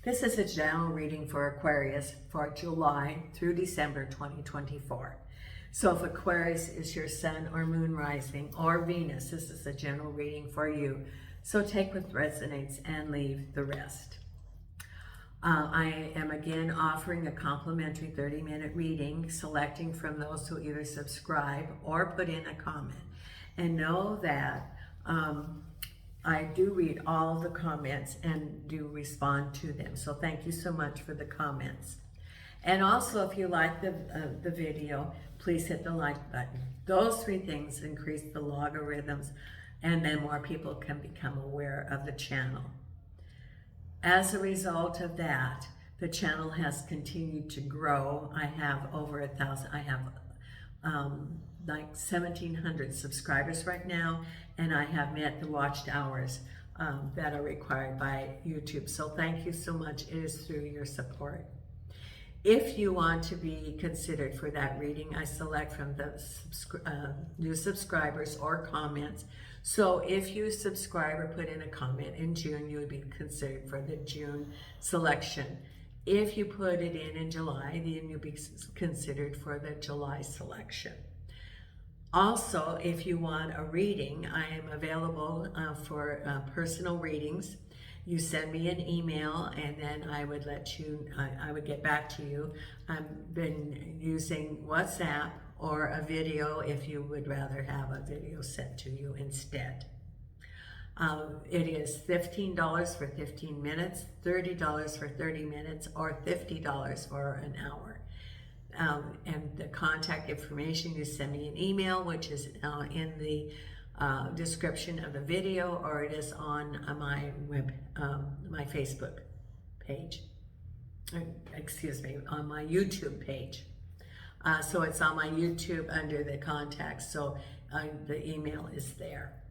This is a general reading for Aquarius for July through December 2024. So if Aquarius is your sun or moon rising or Venus, this is a general reading for you. So take what resonates and leave the rest. I am again offering a complimentary 30-minute reading, selecting from those who either subscribe or put in a comment. And know that I do read all the comments and do respond to them. So thank you so much for the comments. And also, if you like the video, please hit the like button. Those three things increase the logarithms, and then more people can become aware of the channel. As a result of that, the channel has continued to grow. I have over 1,000. I have like 1,700 subscribers right now, and I have met the watched hours that are required by YouTube. So thank you so much. It is through your support. If you want to be considered for that reading, I select from the new subscribers or comments. So if you subscribe or put in a comment in June, you would be considered for the June selection. If you put it in July, then you'll be considered for the July selection. Also, if you want a reading, I am available for personal readings. You send me an email, and then I would I would get back to you. I've been using WhatsApp or a video if you would rather have a video sent to you instead. It is $15 for 15 minutes, $30 for 30 minutes, or $50 for an hour. And the contact information, you send me an email, which is in the description of the video, or it is on my Facebook page. Excuse me, on my YouTube page. So it's on my YouTube under the contacts. So the email is there.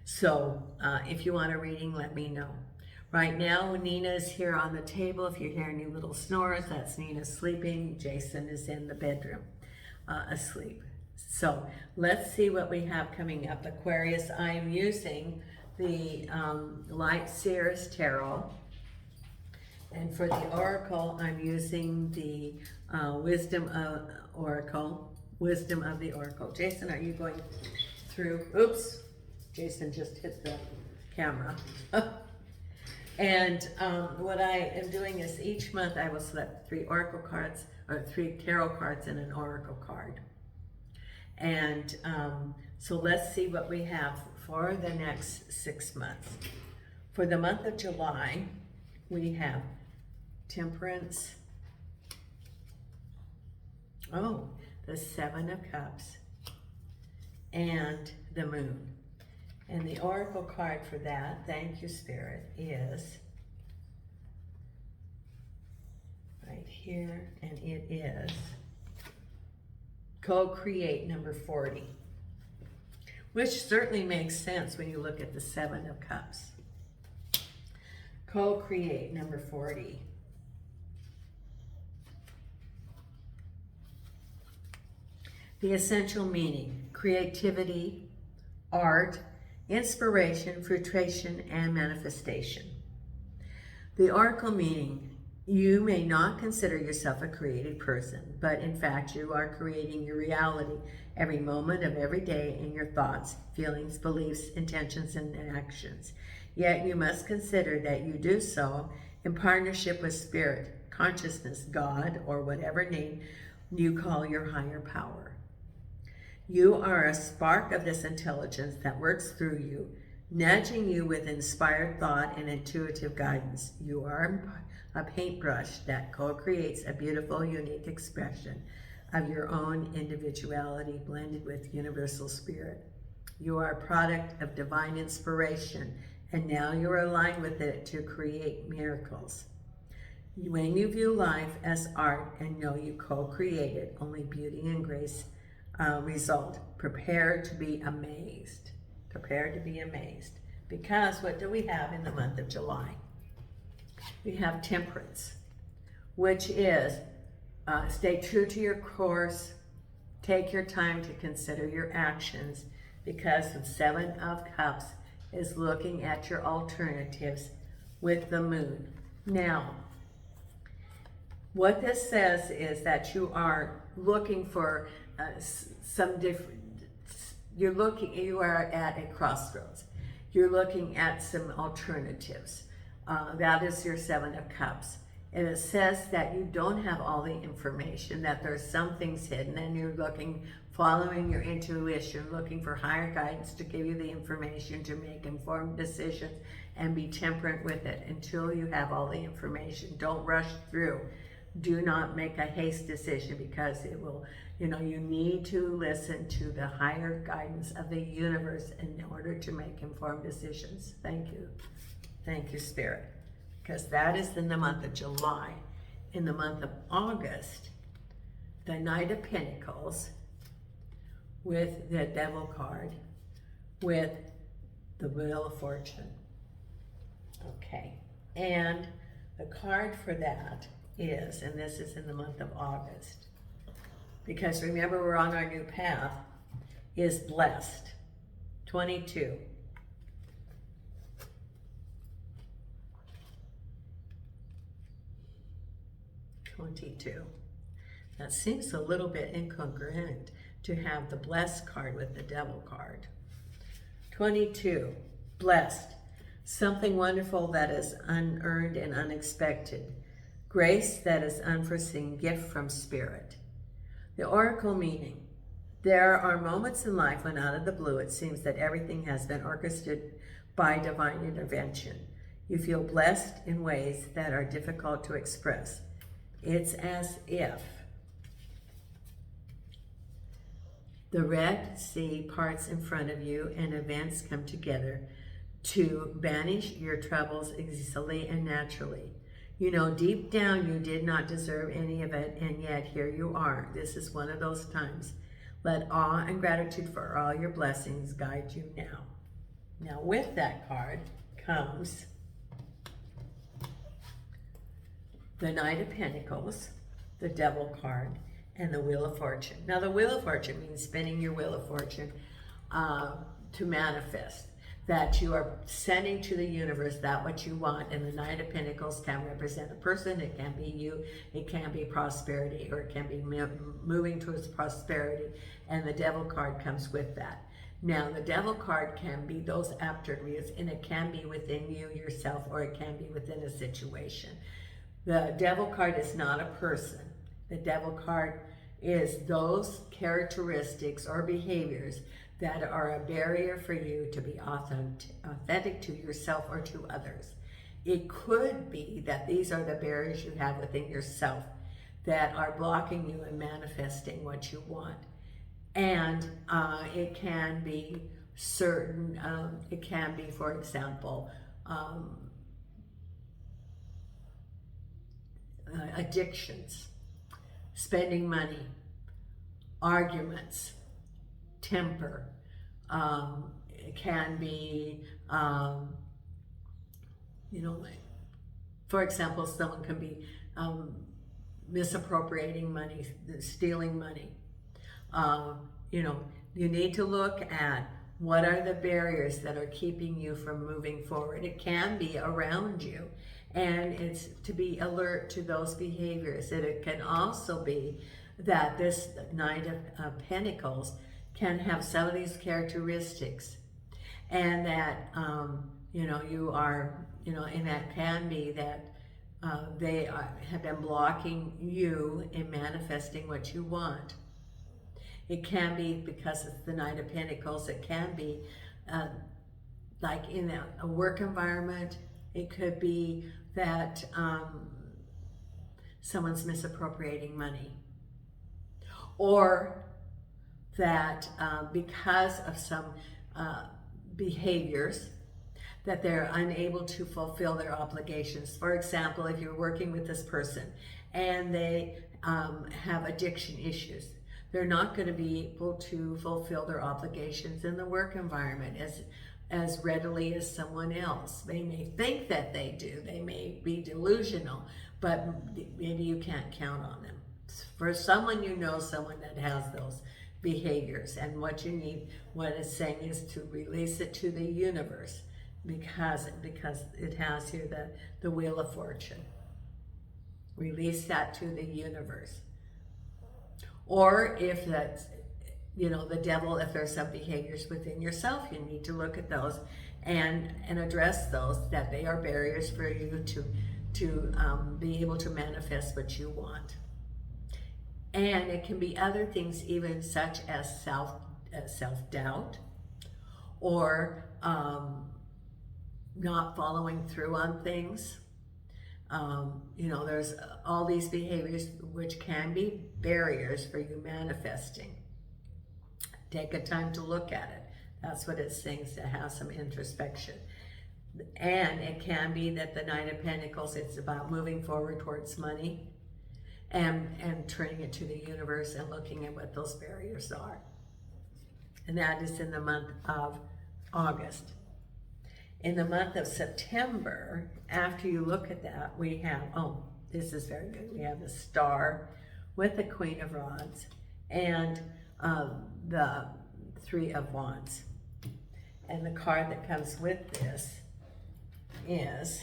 So if you want a reading, let me know. Right now, Nina is here on the table. If you hear any little snores, that's Nina sleeping. Jason is in the bedroom asleep. So let's see what we have coming up. Aquarius, I am using the Light Seers Tarot. And for the Oracle, I'm using the Wisdom of the Oracle. Jason, are you going through? Oops, Jason just hit the camera. And what I am doing is each month I will select 3 Oracle cards, or 3 Tarot cards and an Oracle card. And so let's see what we have for the next 6 months. For the month of July, we have Temperance. Oh, the 7 of Cups and the Moon. And the Oracle card for that, thank you Spirit, is right here, and it is Co-Create number 40, which certainly makes sense when you look at the 7 of Cups. Co-Create number 40. The essential meaning: creativity, art, inspiration, fruition, and manifestation. The Oracle meaning: you may not consider yourself a creative person, but in fact you are creating your reality every moment of every day in your thoughts, feelings, beliefs, intentions, and actions. Yet you must consider that you do so in partnership with Spirit, consciousness, God, or whatever name you call your higher power. You are a spark of this intelligence that works through you, nudging you with inspired thought and intuitive guidance. You are a paintbrush that co-creates a beautiful, unique expression of your own individuality blended with universal spirit. You are a product of divine inspiration, and now you are aligned with it to create miracles. When you view life as art and know you co-created, only beauty and grace result. Prepare to be amazed. Prepare to be amazed. Because what do we have in the month of July? We have Temperance, which is stay true to your course, take your time to consider your actions, because the 7 of Cups is looking at your alternatives with the Moon. Now, what this says is that you are looking for some different, you are at a crossroads. You're looking at some alternatives. That is your Seven of Cups. And it says that you don't have all the information, that there's some things hidden, and you're looking, following your intuition, looking for higher guidance to give you the information to make informed decisions and be temperate with it until you have all the information. Don't rush through. Do not make a haste decision, because it will, you need to listen to the higher guidance of the universe in order to make informed decisions. Thank you. Thank you, Spirit. Because that is in the month of July. In the month of August, the Knight of Pentacles with the Devil card, with the Wheel of Fortune. Okay, and the card for that is, and this is in the month of August, because remember we're on our new path, is blessed. 22. 22. That seems a little bit incongruent to have the blessed card with the Devil card. 22. Blessed. Something wonderful that is unearned and unexpected. Grace that is unforeseen, gift from Spirit. The Oracle meaning. There are moments in life when out of the blue it seems that everything has been orchestrated by divine intervention. You feel blessed in ways that are difficult to express. It's as if the Red Sea parts in front of you and events come together to banish your troubles easily and naturally. Deep down you did not deserve any of it, and yet here you are. This is one of those times. Let awe and gratitude for all your blessings guide you now. Now with that card comes the Knight of Pentacles, the Devil card, and the Wheel of Fortune. Now the Wheel of Fortune means spinning your Wheel of Fortune to manifest. That you are sending to the universe that what you want. And the Knight of Pentacles can represent a person, it can be you, it can be prosperity, or it can be moving towards prosperity. And the Devil card comes with that. Now the Devil card can be those attributes, and it can be within you yourself, or it can be within a situation. The Devil card is not a person. The Devil card is those characteristics or behaviors that are a barrier for you to be authentic to yourself or to others. It could be that these are the barriers you have within yourself that are blocking you in manifesting what you want. And it can be certain, it can be, for example, addictions, spending money, arguments, temper. It can be, for example, someone can be misappropriating money, stealing money. You need to look at what are the barriers that are keeping you from moving forward. It can be around you, and it's to be alert to those behaviors. And it can also be that this Knight of Pentacles can have some of these characteristics, and that you are, and that can be that they have been blocking you in manifesting what you want. It can be because it's the Knight of Pentacles. It can be like in a work environment. It could be that someone's misappropriating money, or that because of some behaviors that they're unable to fulfill their obligations. For example, if you're working with this person and they have addiction issues, they're not going to be able to fulfill their obligations in the work environment as readily as someone else. They may think that they do, they may be delusional, but maybe you can't count on them. For someone someone that has those behaviors, and what you need, what it's saying is to release it to the universe. because it has here the Wheel of Fortune. Release that to the universe. Or if that's, you know, the devil, if there's some behaviors within yourself, you need to look at those and address those, that they are barriers for you to be able to manifest what you want. And it can be other things, even such as self-doubt, or not following through on things. You know, there's all these behaviors which can be barriers for you manifesting. Take a time to look at it. That's what it sings, to have some introspection. And it can be that the Knight of Pentacles, it's about moving forward towards money and turning it to the universe and looking at what those barriers are. And that is in the month of August. In the month of September, after you look at that, we have, oh, this is very good. We have the Star with the Queen of Rods and the Three of Wands. And the card that comes with this is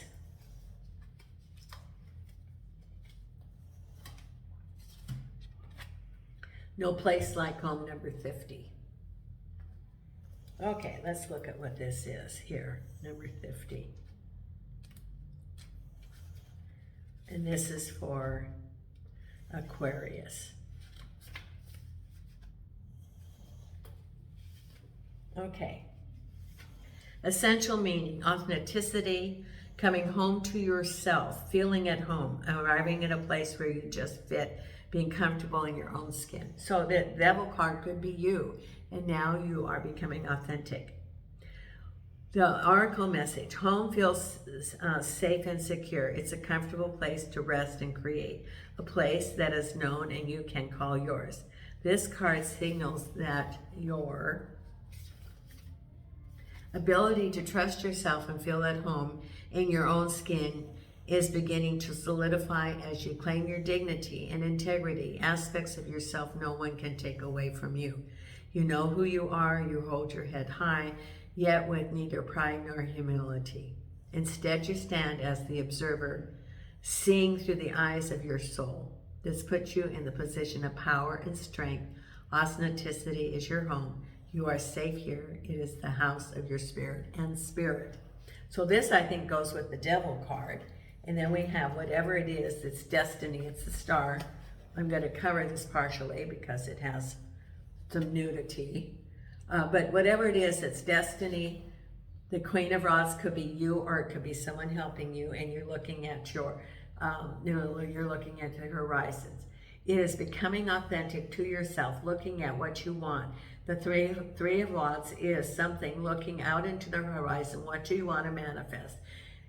No Place Like Home, number 50. Okay, let's look at what this is here, number 50. And this is for Aquarius. Okay. Essential meaning: authenticity, coming home to yourself, feeling at home, arriving at a place where you just fit, being comfortable in your own skin. So the Devil card could be you, and now you are becoming authentic. The Oracle message: home feels safe and secure. It's a comfortable place to rest and create, a place that is known and you can call yours. This card signals that your ability to trust yourself and feel at home in your own skin is beginning to solidify as you claim your dignity and integrity, aspects of yourself no one can take away from you. You know who you are, you hold your head high, yet with neither pride nor humility. Instead, you stand as the observer, seeing through the eyes of your soul. This puts you in the position of power and strength. Authenticity is your home. You are safe here. It is the house of your spirit and spirit. So this, I think, goes with the Devil card. And then we have whatever it is, it's destiny, it's the Star. I'm going to cover this partially because it has some nudity. But whatever it is, it's destiny. The Queen of Rods could be you, or it could be someone helping you, and you're looking at your, you're looking at the horizons. It is becoming authentic to yourself, looking at what you want. The three of Wands is something looking out into the horizon. What do you want to manifest?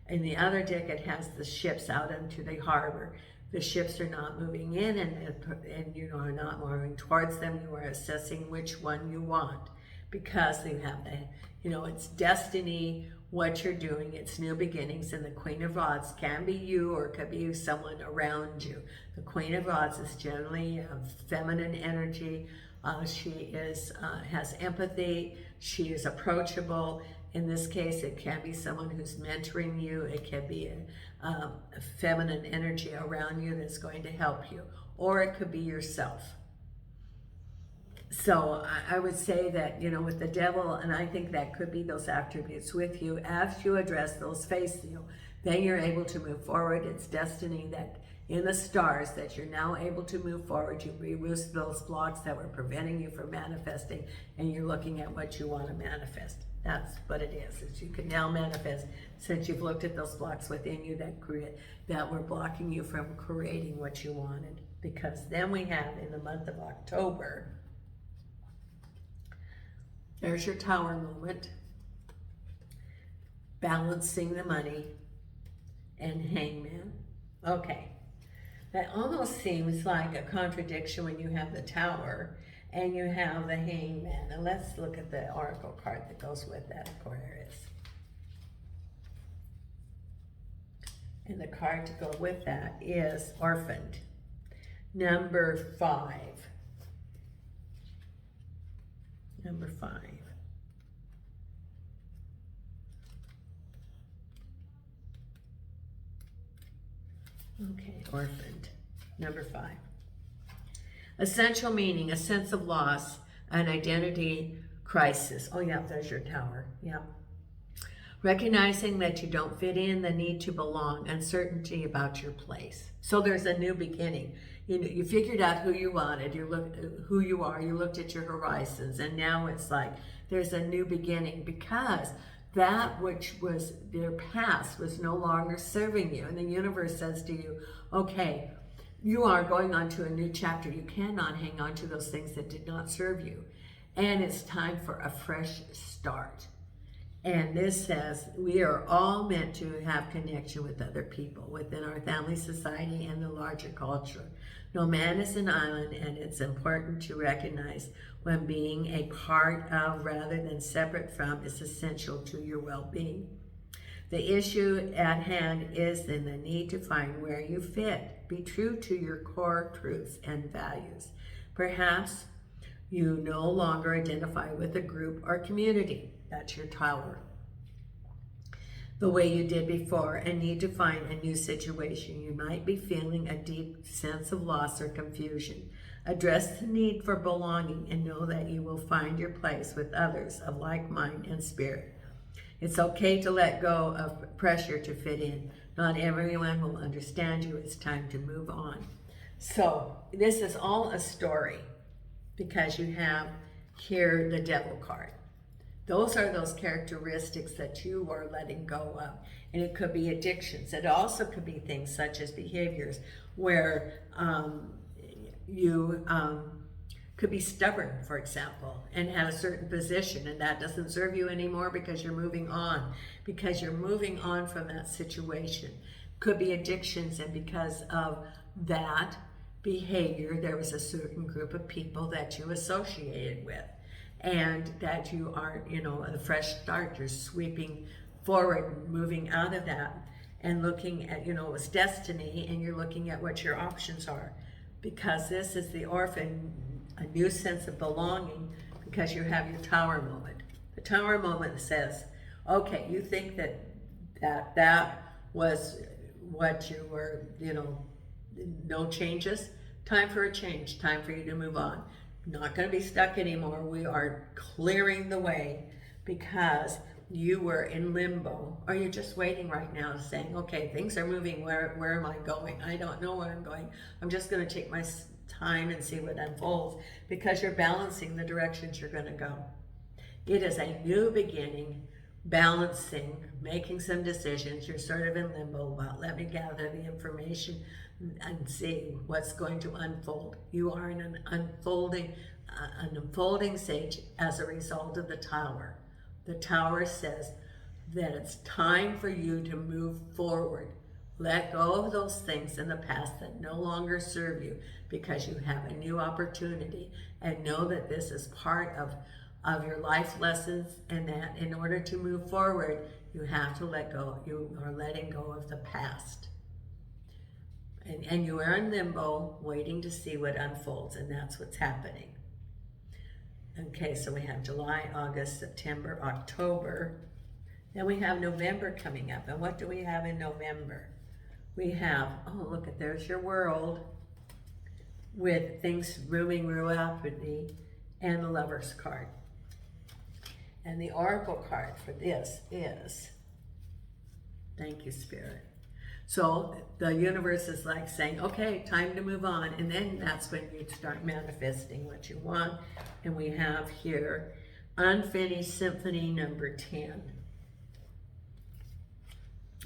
In the other deck, it has the ships out into the harbor. The ships are not moving in, and you are not moving towards them. You are assessing which one you want, because you have the, it's destiny, what you're doing, it's new beginnings. And the Queen of Rods can be you, or it could be someone around you. The Queen of Rods is generally feminine energy. She has empathy. She is approachable. In this case, it can be someone who's mentoring you. It can be a feminine energy around you that's going to help you. Or it could be yourself. So I would say that, with the Devil, and I think that could be those attributes with you, as you address those, face you, then you're able to move forward. It's destiny that in the stars that you're now able to move forward. You remove those blocks that were preventing you from manifesting, and you're looking at what you want to manifest. That's what it is you can now manifest, since you've looked at those blocks within you that were blocking you from creating what you wanted. Because then we have, in the month of October, there's your Tower moment, balancing the money, and Hangman. Okay. That almost seems like a contradiction when you have the Tower and you have the Hangman. Now let's look at the Oracle card that goes with that, Aquarius. And the card to go with that is Orphaned, number 5. Number 5. Okay, orphaned. Number 5. Essential meaning, a sense of loss, an identity crisis. Oh yeah, there's your Tower. Yeah. Recognizing that you don't fit in, the need to belong, uncertainty about your place. So there's a new beginning. You figured out who you wanted, who you are, you looked at your horizons, and now it's like there's a new beginning, because that which was their past was no longer serving you. And the universe says to you, okay, you are going on to a new chapter. You cannot hang on to those things that did not serve you. And it's time for a fresh start. And this says we are all meant to have connection with other people within our family, society, and the larger culture. No man is an island, and it's important to recognize when being a part of rather than separate from is essential to your well-being. The issue at hand is in the need to find where you fit. Be true to your core truths and values. Perhaps you no longer identify with a group or community. That's your Tower. The way you did before, and need to find a new situation. You might be feeling a deep sense of loss or confusion. Address the need for belonging and know that you will find your place with others of like mind and spirit. It's okay to let go of pressure to fit in. Not everyone will understand you. It's time to move on. So this is all a story, because you have here the Devil card. Those are those characteristics that you are letting go of. And it could be addictions. It also could be things such as behaviors where you could be stubborn, for example, and have a certain position, and that doesn't serve you anymore because you're moving on. Because you're moving on from that situation. Could be addictions, and because of that behavior, there was a certain group of people that you associated with. And that you are, a fresh start, you're sweeping forward, moving out of that, and looking at, it's destiny, and you're looking at what your options are. Because this is the orphan, a new sense of belonging, because you have your Tower moment. The Tower moment says, okay, you think that was what you were, no changes, time for a change, time for you to move on. Not going to be stuck anymore. We are clearing the way, because you were in limbo, or you're just waiting right now saying, okay, things are moving. Where am I going? I don't know where I'm going. I'm just going to take my time and see what unfolds, because you're balancing the directions you're going to go. It is a new beginning, balancing, making some decisions. You're sort of in limbo. Well, let me gather the information and see what's going to unfold. You are in an unfolding stage as a result of the Tower. The Tower says that it's time for you to move forward. Let go of those things in the past that no longer serve you, because you have a new opportunity, and know that this is part of your life lessons, and that in order to move forward, you have to let go. You are letting go of the past. And you are in limbo, waiting to see what unfolds, and that's what's happening. Okay, so we have July, August, September, October. Then we have November coming up. And what do we have in November? We have, oh, look at, there's your World, with things moving rapidly, and the Lover's card. And the Oracle card for this is, thank you, Spirit. So the universe is like saying, okay, time to move on. And then that's when you start manifesting what you want. And we have here Unfinished Symphony number 10.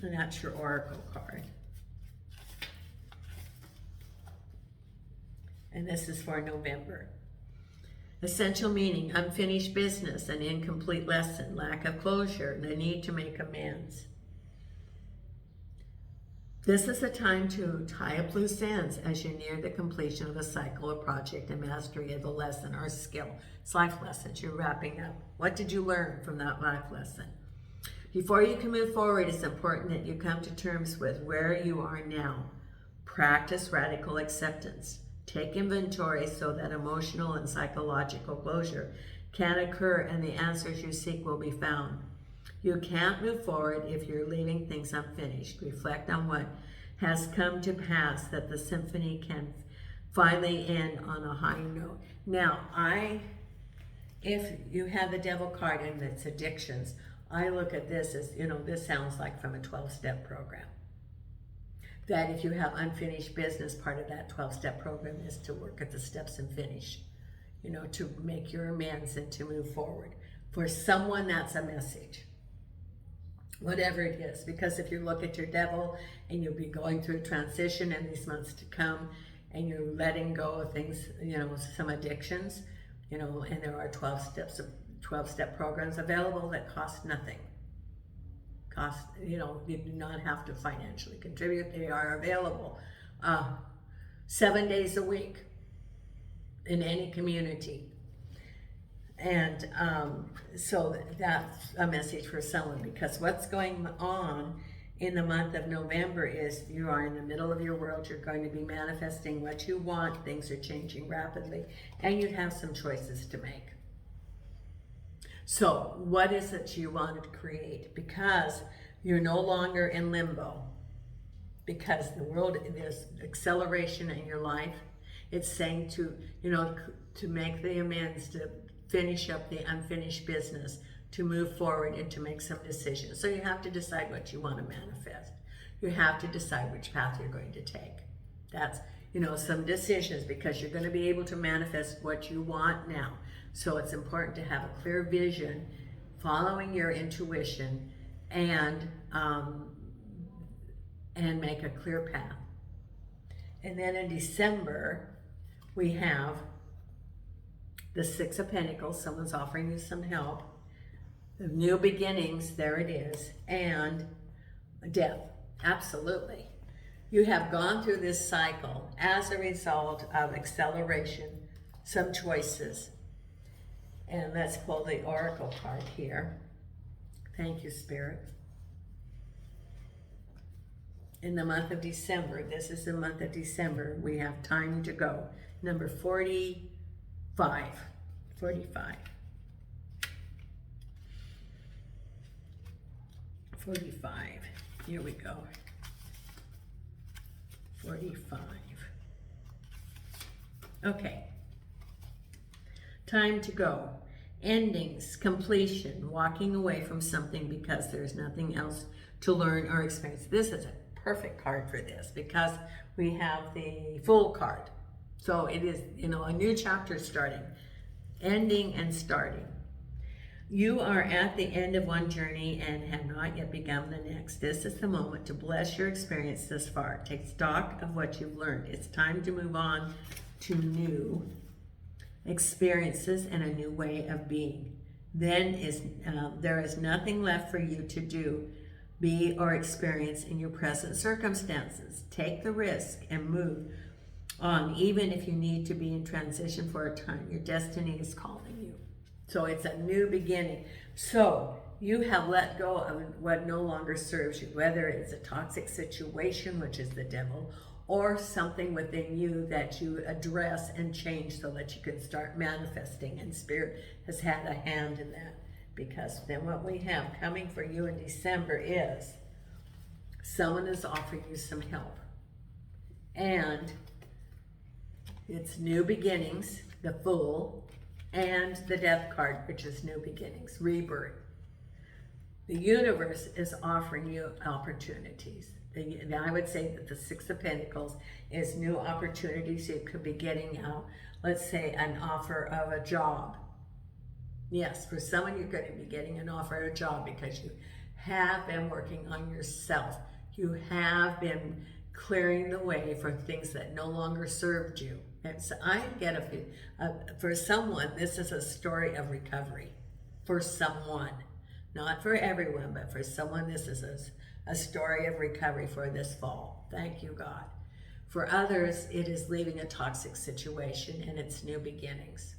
And that's your Oracle card. And this is for November. Essential meaning, unfinished business, an incomplete lesson, lack of closure, the need to make amends. This is a time to tie up loose ends as you near the completion of a cycle or project and mastery of a lesson or skill. It's life lessons you're wrapping up. What did you learn from that life lesson? Before you can move forward, it's important that you come to terms with where you are now. Practice radical acceptance. Take inventory so that emotional and psychological closure can occur and the answers you seek will be found. You can't move forward if you're leaving things unfinished. Reflect on what has come to pass, that the symphony can finally end on a high note. Now, if you have the devil card and it's addictions, I look at this as, this sounds like from a 12-step program. That if you have unfinished business, part of that 12-step program is to work at the steps and finish, to make your amends and to move forward. For someone, that's a message. Whatever it is, because if you look at your devil and you'll be going through a transition in these months to come, and you're letting go of things, some addictions, and there are 12-step programs available that cost nothing. You do not have to financially contribute. They are available 7 days a week in any community. And so that's a message for someone, because what's going on in the month of November is you are in the middle of your world. You're going to be manifesting what you want. Things are changing rapidly, and you have some choices to make. So what is it you want to create? Because you're no longer in limbo, because the world, there's acceleration in your life. It's saying to make the amends, to finish up the unfinished business, to move forward and to make some decisions. So you have to decide what you want to manifest. You have to decide which path you're going to take. That's, some decisions, because you're going to be able to manifest what you want now. So it's important to have a clear vision, following your intuition, and make a clear path. And then in December, we have the Six of Pentacles. Someone's offering you some help. The new beginnings, there it is, and death, absolutely. You have gone through this cycle as a result of acceleration, some choices. And let's pull the Oracle card here. Thank you, Spirit. In the month of December, this is the month of December, we have time to go. Number 45. 45. 45. Here we go. 45. Okay. Time to go. Endings, completion, walking away from something because there's nothing else to learn or experience. This is a perfect card for this, because we have the Fool card. So it is, a new chapter starting, ending and starting. You are at the end of one journey and have not yet begun the next. This is the moment to bless your experience this far. Take stock of what you've learned. It's time to move on to new experiences and a new way of being. Then there is nothing left for you to do, be, or experience in your present circumstances. Take the risk and move on, even if you need to be in transition for a time. Your destiny is calling you. So it's a new beginning. So you have let go of what no longer serves you, whether it's a toxic situation, which is the devil, or something within you that you address and change so that you can start manifesting. And Spirit has had a hand in that, because then what we have coming for you in December is someone is offering you some help. And it's new beginnings, the Fool, and the Death card, which is new beginnings, rebirth. The universe is offering you opportunities. I would say that the Six of Pentacles is new opportunities. You could be getting, let's say, an offer of a job. Yes, for someone, you're going to be getting an offer of a job because you have been working on yourself. You have been clearing the way for things that no longer served you. And so I get for someone, this is a story of recovery. For someone, not for everyone, but for someone, this is a story of recovery for this fall. Thank you, God. For others, it is leaving a toxic situation and it's new beginnings.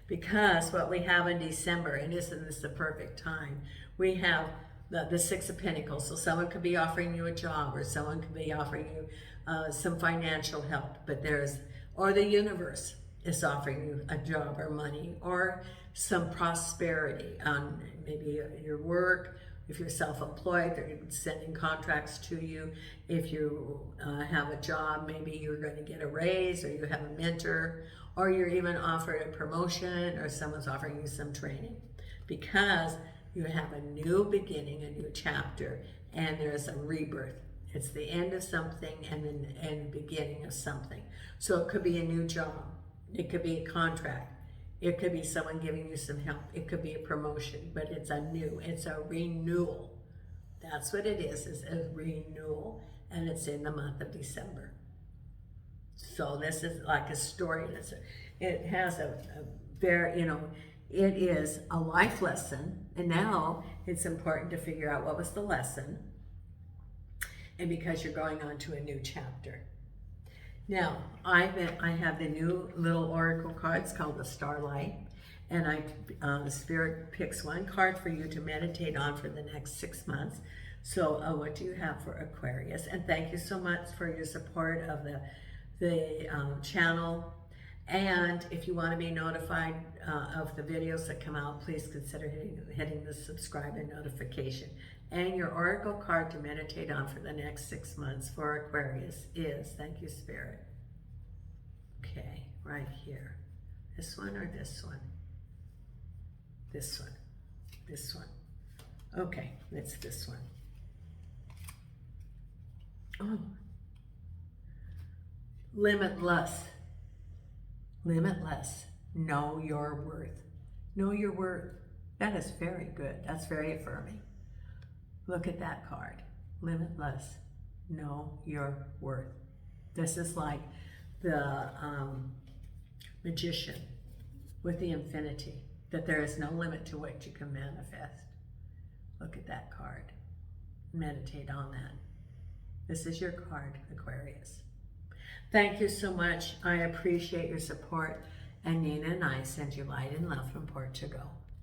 Because what we have in December, and isn't this the perfect time, we have the Six of Pentacles. So someone could be offering you a job, or someone could be offering you some financial help, or the universe is offering you a job or money or some prosperity on maybe your work, If you're self-employed, they're sending contracts to you. If you have a job, maybe you're going to get a raise, or you have a mentor, or you're even offered a promotion, or someone's offering you some training, because you have a new beginning, a new chapter, and there's a rebirth. It's the end of something and the beginning of something. So it could be a new job. It could be a contract. It could be someone giving you some help. It could be a promotion, but it's a renewal. That's what it is a renewal, and it's in the month of December. So this is like a story. It has a very, it is a life lesson, and now it's important to figure out what was the lesson, and because you're going on to a new chapter. Now, I have the new little oracle cards called the Starlight, and the Spirit picks one card for you to meditate on for the next 6 months. So what do you have for Aquarius? And thank you so much for your support of the channel. And if you want to be notified of the videos that come out, please consider hitting the subscribe and notification. And your oracle card to meditate on for the next 6 months for Aquarius is, thank you, Spirit. Okay, right here. This one or this one? This one. This one. Okay, it's this one. Oh. Limitless. Limitless. Know your worth. Know your worth. That is very good. That's very affirming. Look at that card. Limitless. Know your worth. This is like the magician with the infinity, that there is no limit to what you can manifest. Look at that card. Meditate on that. This is your card, Aquarius. Thank you so much. I appreciate your support. And Nina and I send you light and love from Portugal.